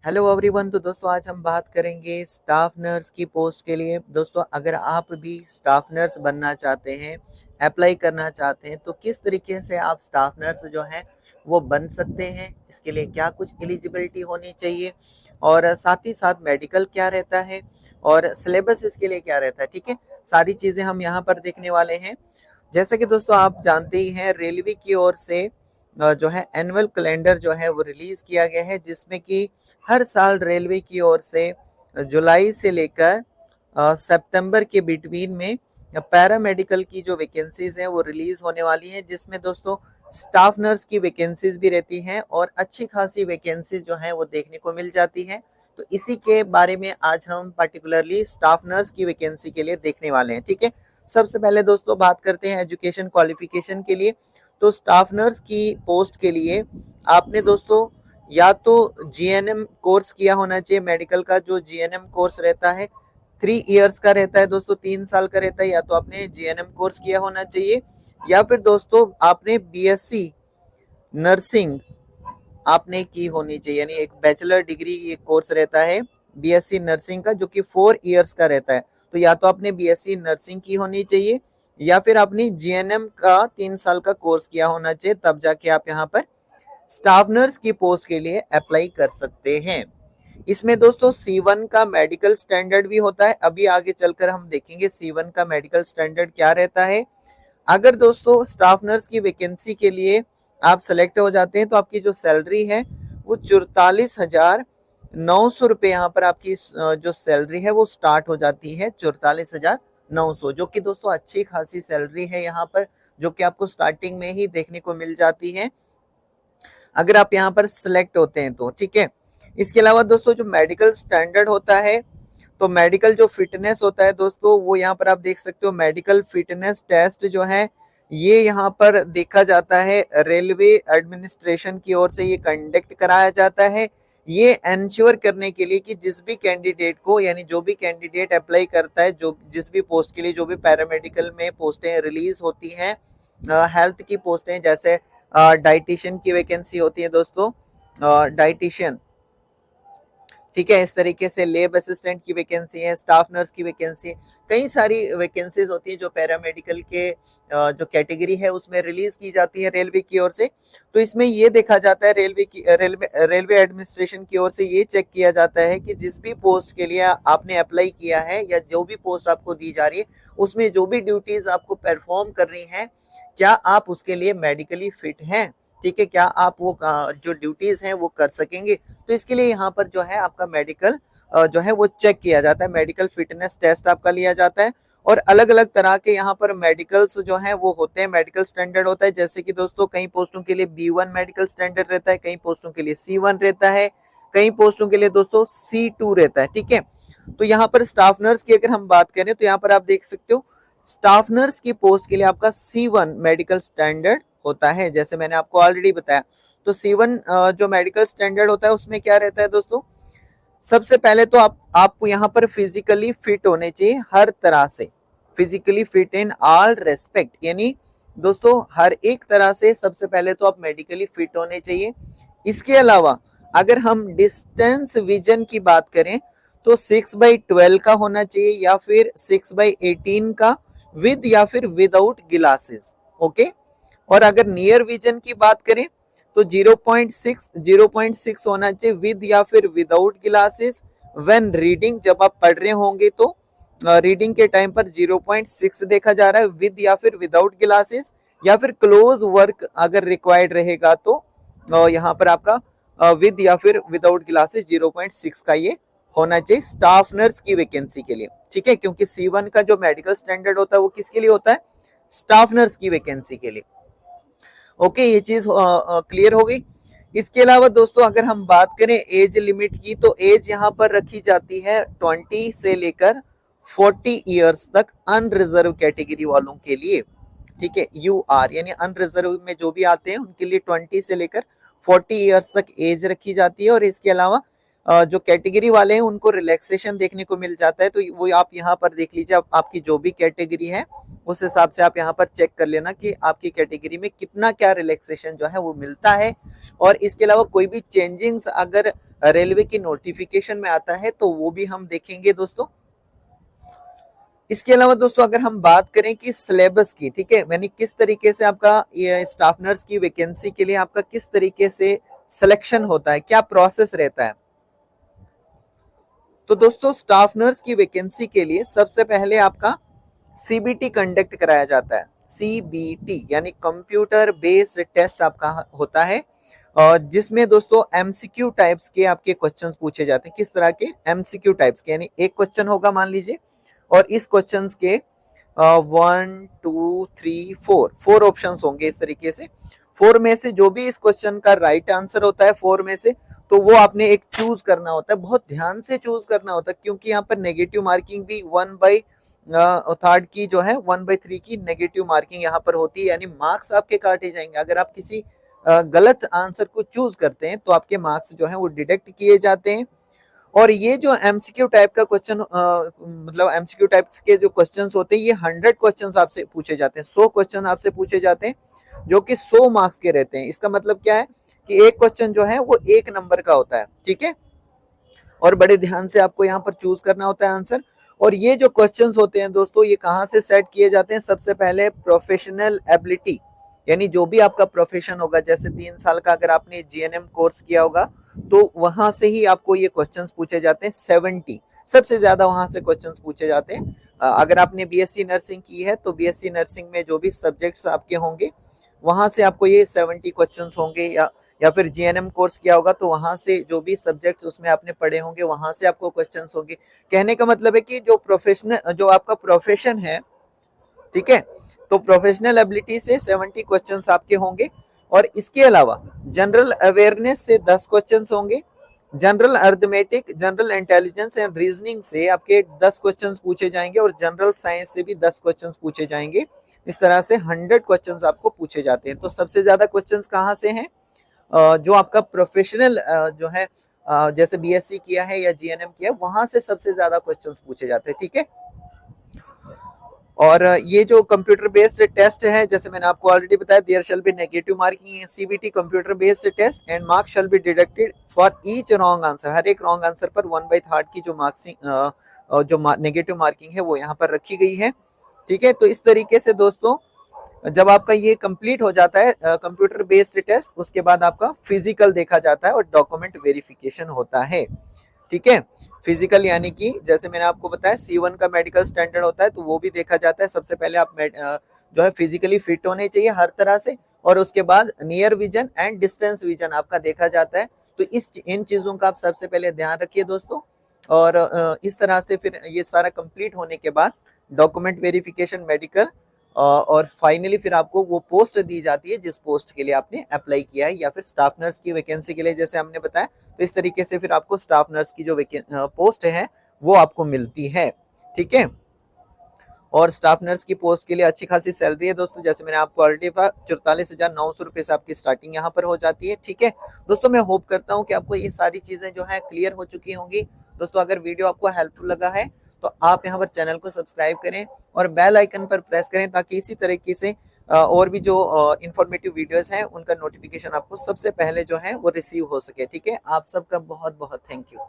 Hello everyone. तो दोस्तों आज हम बात करेंगे स्टाफ नर्स की पोस्ट के लिए। दोस्तों अगर आप भी स्टाफ नर्स बनना चाहते हैं, अप्लाई करना चाहते हैं, तो किस तरीके से आप स्टाफ नर्स जो हैं वो बन सकते हैं, इसके लिए क्या कुछ एलिजिबिलिटी होनी चाहिए और साथ ही साथ मेडिकल क्या रहता है और सिलेबस इसके लिए क्या रहता है। ठीक है, सारी चीज़ें हम यहाँ पर देखने वाले हैं। जैसा कि दोस्तों आप जानते ही हैं, रेलवे की ओर से जो है एनुअल कैलेंडर जो है वो रिलीज किया गया है, जिसमें कि हर साल रेलवे की ओर से जुलाई से लेकर सितंबर के बिटवीन में पैरामेडिकल की जो वैकेंसीज हैं वो रिलीज होने वाली हैं, जिसमें दोस्तों स्टाफ नर्स की वैकेंसीज भी रहती हैं और अच्छी खासी वैकेंसीज जो हैं वो देखने को मिल जाती हैं। तो इसी के बारे में आज हम पर्टिकुलरली स्टाफ नर्स की वैकेंसी के लिए देखने वाले हैं। ठीक है, सबसे पहले दोस्तों बात करते हैं एजुकेशन क्वालिफिकेशन के लिए। तो स्टाफ नर्स की पोस्ट के लिए आपने दोस्तों या तो जीएनएम कोर्स किया होना चाहिए। मेडिकल का जो जीएनएम कोर्स रहता है 3 इयर्स का रहता है दोस्तों, 3 साल का रहता है। या तो आपने जीएनएम कोर्स किया होना चाहिए या फिर दोस्तों आपने बीएससी नर्सिंग आपने की होनी चाहिए, यानी एक बैचलर डिग्री ये कोर्स रहता है बीएससी नर्सिंग का, जो कि 4 इयर्स का रहता है। तो या तो आपने बीएससी नर्सिंग की होनी चाहिए या फिर आपने जीएनएम का 3 साल का कोर्स किया होना चाहिए, तब जाके आप यहाँ पर स्टाफ नर्स की पोस्ट के लिए अप्लाई कर सकते हैं। इसमें दोस्तों C1 का मेडिकल स्टैंडर्ड भी होता है। अभी आगे चलकर हम देखेंगे C1 का मेडिकल स्टैंडर्ड क्या रहता है। अगर दोस्तों स्टाफ नर्स की वैकेंसी के लिए आप सेलेक्ट हो जाते हैं तो आपकी जो सैलरी है वो 44,900 रुपये यहाँ पर आपकी जो सैलरी है वो स्टार्ट हो जाती है। 44,900, जो कि दोस्तों अच्छी खासी सैलरी है यहाँ पर, जो कि आपको स्टार्टिंग में ही देखने को मिल जाती है अगर आप यहाँ पर सिलेक्ट होते हैं तो। ठीक है, इसके अलावा दोस्तों जो मेडिकल स्टैंडर्ड होता है, तो मेडिकल जो फिटनेस होता है दोस्तों, वो यहाँ पर आप देख सकते हो। मेडिकल फिटनेस टेस्ट जो है ये यहाँ पर देखा जाता है, रेलवे एडमिनिस्ट्रेशन की ओर से ये कंडक्ट कराया जाता है। ये एंश्योर करने के लिए कि जिस भी कैंडिडेट को, यानी जो भी कैंडिडेट अप्लाई करता है, जो जिस भी पोस्ट के लिए, जो भी पैरामेडिकल में पोस्टें रिलीज होती हैं, हेल्थ की पोस्टें, जैसे डाइटिशियन की वैकेंसी होती है दोस्तों, डाइटिशियन, ठीक है, इस तरीके से लेब असिस्टेंट की वैकेंसी है, स्टाफ नर्स की वैकेंसी है, कई सारी वैकेंसीज होती है जो पैरामेडिकल के जो कैटेगरी है उसमें रिलीज की जाती है रेलवे की ओर से। तो इसमें ये देखा जाता है, रेलवे एडमिनिस्ट्रेशन की ओर से ये चेक किया जाता है कि जिस भी पोस्ट के लिए आपने अप्लाई किया है या जो भी पोस्ट आपको दी जा रही है उसमें जो भी ड्यूटीज आपको परफॉर्म कर रही हैं, क्या आप उसके लिए मेडिकली फिट हैं। ठीक है, क्या आप वो जो ड्यूटीज हैं वो कर सकेंगे। तो इसके लिए यहाँ पर जो है आपका मेडिकल जो है वो चेक किया जाता है, मेडिकल फिटनेस टेस्ट आपका लिया जाता है। और अलग अलग तरह के यहाँ पर मेडिकल्स जो हैं वो होते हैं, मेडिकल स्टैंडर्ड होता है। जैसे कि दोस्तों कई पोस्टों के लिए B1 मेडिकल स्टैंडर्ड रहता है, कई पोस्टों के लिए C1 रहता है, कई पोस्टों के लिए दोस्तों C2 रहता है। ठीक है, तो यहाँ पर स्टाफ नर्स की अगर हम बात करें तो यहाँ पर आप देख सकते हो, स्टाफ नर्स की पोस्ट के लिए आपका C1 मेडिकल स्टैंडर्ड होता है, जैसे मैंने आपको ऑलरेडी बताया। तो C1 जो मेडिकल स्टैंडर्ड होता है उसमें क्या रहता है दोस्तों, सबसे पहले तो आपको यहाँ पर फिजिकली फिट होने चाहिए, हर तरह से physically fit in all respect, यानी दोस्तों हर एक तरह से सबसे पहले तो आप मेडिकली फिट होने चाहिए। इसके अलावा अगर हम डिस्टेंस विजन की बात करें तो 6/12 का होना चाहिए या फिर 6/18 का, विद या फिर विदाउट ग्लासेस। ओके, और अगर नियर विजन की बात करें तो 0.6 होना चाहिए, विद या फिर विदाउट ग्लासेस। व्हेन रीडिंग, जब आप पढ़ रहे होंगे तो रीडिंग के टाइम पर 0.6 देखा जा रहा है, विद या फिर विदाउट ग्लासेस। या फिर क्लोज वर्क अगर रिक्वायर्ड रहेगा तो यहाँ पर आपका विद या फिर विदाउट ग्लासेस 0.6 का ये होना चाहिए स्टाफ नर्स की वैकेंसी के लिए। ठीक है, क्योंकि C1 का जो मेडिकल स्टैंडर्ड होता है वो किसके लिए होता है, स्टाफ नर्स की वैकेंसी के लिए। ओके, ये चीज क्लियर हो गई। इसके अलावा दोस्तों अगर हम बात करें एज लिमिट की, तो एज यहाँ पर रखी जाती है 20 से लेकर 40 इयर्स तक अनरिजर्व कैटेगरी वालों के लिए। ठीक है, UR यानी अनरिजर्व में जो भी आते हैं उनके लिए 20 से लेकर 40 इयर्स तक एज रखी जाती है। और इसके अलावा जो कैटेगरी वाले हैं उनको रिलैक्सेशन देखने को मिल जाता है। तो वो आप यहाँ पर देख लीजिए, आपकी जो भी कैटेगरी है उस हिसाब से आप यहाँ पर चेक कर लेना कि आपकी कैटेगरी में कितना क्या रिलैक्सेशन जो है वो मिलता है। और इसके अलावा कोई भी चेंजिंग्स अगर रेलवे की नोटिफिकेशन में आता है, तो वो भी हम देखेंगे दोस्तों। इसके अलावा दोस्तों अगर हम बात करें कि सिलेबस की, ठीक है, यानी किस तरीके से आपका ये स्टाफ नर्स की वैकेंसी के लिए आपका किस तरीके से सिलेक्शन होता है, क्या प्रोसेस रहता है। तो दोस्तों स्टाफ नर्स की वैकेंसी के लिए सबसे पहले आपका सीबीटी कंडक्ट कराया जाता है। सीबीटी यानी कंप्यूटर बेस्ड टेस्ट आपका होता है, और जिसमें दोस्तों एमसीक्यू टाइप्स के आपके क्वेश्चंस पूछे जाते हैं। किस तरह के एमसीक्यू टाइप्स के, यानी एक क्वेश्चन होगा मान लीजिए, और इस क्वेश्चंस के 1 2 3 4 ऑप्शंस होंगे इस तरीके से। 4 में से जो भी इस क्वेश्चन का राइट आंसर होता है 4 में से, तो वो आपने एक चूज करना होता है, बहुत ध्यान से चूज करना होता है, क्योंकि यहाँ पर नेगेटिव मार्किंग भी 1/3 की जो है 1/3 की नेगेटिव मार्किंग यहाँ पर होती है, यानी मार्क्स आपके काटे जाएंगे। अगर आप किसी गलत आंसर को चूज करते हैं तो आपके मार्क्स जो है वो डिडक्ट किए जाते हैं। और ये जो एमसीक्यू टाइप का क्वेश्चन, मतलब एमसीक्यू टाइप्स के जो क्वेश्चंस होते हैं, ये 100 क्वेश्चंस आपसे पूछे जाते हैं, 100 क्वेश्चन आपसे पूछे जाते हैं, जो कि 100 मार्क्स के रहते हैं। इसका मतलब क्या है कि एक क्वेश्चन जो है वो 1 नंबर का होता है, ठीक है, और बड़े ध्यान से आपको यहाँ पर चूज करना होता है आंसर। और ये जो क्वेश्चंस होते हैं दोस्तों, ये कहाँ से सेट किए जाते हैं, सबसे पहले प्रोफेशनल एबिलिटी, यानी जो भी आपका प्रोफेशन होगा, जैसे 3 साल का अगर आपने जीएनएम कोर्स किया होगा, तो वहां से ही आपको ये क्वेश्चंस पूछे जाते हैं। 70 सबसे ज्यादा वहां से क्वेश्चंस पूछे जाते हैं। अगर आपने बीएससी नर्सिंग की है तो बीएससी नर्सिंग में जो भी सब्जेक्ट्स आपके होंगे, वहां से आपको ये 70 क्वेश्चंस होंगे, या फिर जीएनएम कोर्स किया होगा तो वहां से जो भी सब्जेक्ट्स उसमें आपने पढ़े होंगे, वहां से आपको क्वेश्चंस होंगे। कहने का मतलब है कि जो आपका प्रोफेशन है, ठीक है, तो प्रोफेशनल एबिलिटी से 70 क्वेश्चंस आपके होंगे। और इसके अलावा जनरल अवेयरनेस से 10 क्वेश्चंस होंगे, general arithmetic, general intelligence and reasoning से आपके 10 क्वेश्चंस पूछे जाएंगे, और जनरल साइंस से भी 10 क्वेश्चंस पूछे जाएंगे। इस तरह से 100 क्वेश्चंस आपको पूछे जाते हैं। तो सबसे ज्यादा क्वेश्चंस कहाँ से हैं, जो आपका प्रोफेशनल जो है, जैसे बीएससी किया है या जीएनएम किया है, वहां से सबसे ज्यादा क्वेश्चंस पूछे जाते हैं, ठीक है। और ये जो कंप्यूटर बेस्ड टेस्ट है, जैसे मैंने आपको ऑलरेडी बताया, there shall be negative marking in CBT computer based test and marks shall be deducted for each wrong answer. हर एक रॉन्ग आंसर पर 1/3 की जो मार्क्सिंग, जो नेगेटिव मार्किंग है वो यहाँ पर रखी गई है, ठीक है। तो इस तरीके से दोस्तों जब आपका ये कंप्लीट हो जाता है कंप्यूटर बेस्ड टेस्ट, उसके बाद आपका फिजिकल देखा जाता है और डॉक्यूमेंट वेरिफिकेशन होता है, ठीक है। फिजिकल यानी कि जैसे मैंने आपको बताया C1 का मेडिकल स्टैंडर्ड होता है, तो वो भी देखा जाता है। सबसे पहले आप जो है फिजिकली फिट होने चाहिए हर तरह से, और उसके बाद near vision and distance vision आपका देखा जाता है। तो इन चीजों का आप सबसे पहले ध्यान रखिए दोस्तों। और इस तरह से फिर ये सारा कंप्लीट होने के बाद डॉक्यूमेंट वेरिफिकेशन, मेडिकल, और फाइनली फिर आपको वो पोस्ट दी जाती है जिस पोस्ट के लिए आपने अप्लाई किया है, या फिर स्टाफ नर्स की वैकेंसी के लिए जैसे हमने बताया। तो इस तरीके से फिर आपको स्टाफ नर्स की जो पोस्ट है वो आपको मिलती है, ठीक है। और स्टाफ नर्स की पोस्ट के लिए अच्छी खासी सैलरी है दोस्तों, जैसे मैंने आपको ऑलरेडी कहा, 44,900 रुपए से आपकी स्टार्टिंग यहाँ पर हो जाती है, ठीक है। दोस्तों मैं होप करता हूँ कि आपको ये सारी चीजें जो है क्लियर हो चुकी होंगी। दोस्तों अगर वीडियो आपको हेल्पफुल लगा है तो आप यहाँ पर चैनल को सब्सक्राइब करें और बेल आइकन पर प्रेस करें, ताकि इसी तरीके से और भी जो इंफॉर्मेटिव वीडियोस हैं उनका नोटिफिकेशन आपको सबसे पहले जो है वो रिसीव हो सके, ठीक है। आप सबका बहुत बहुत थैंक यू।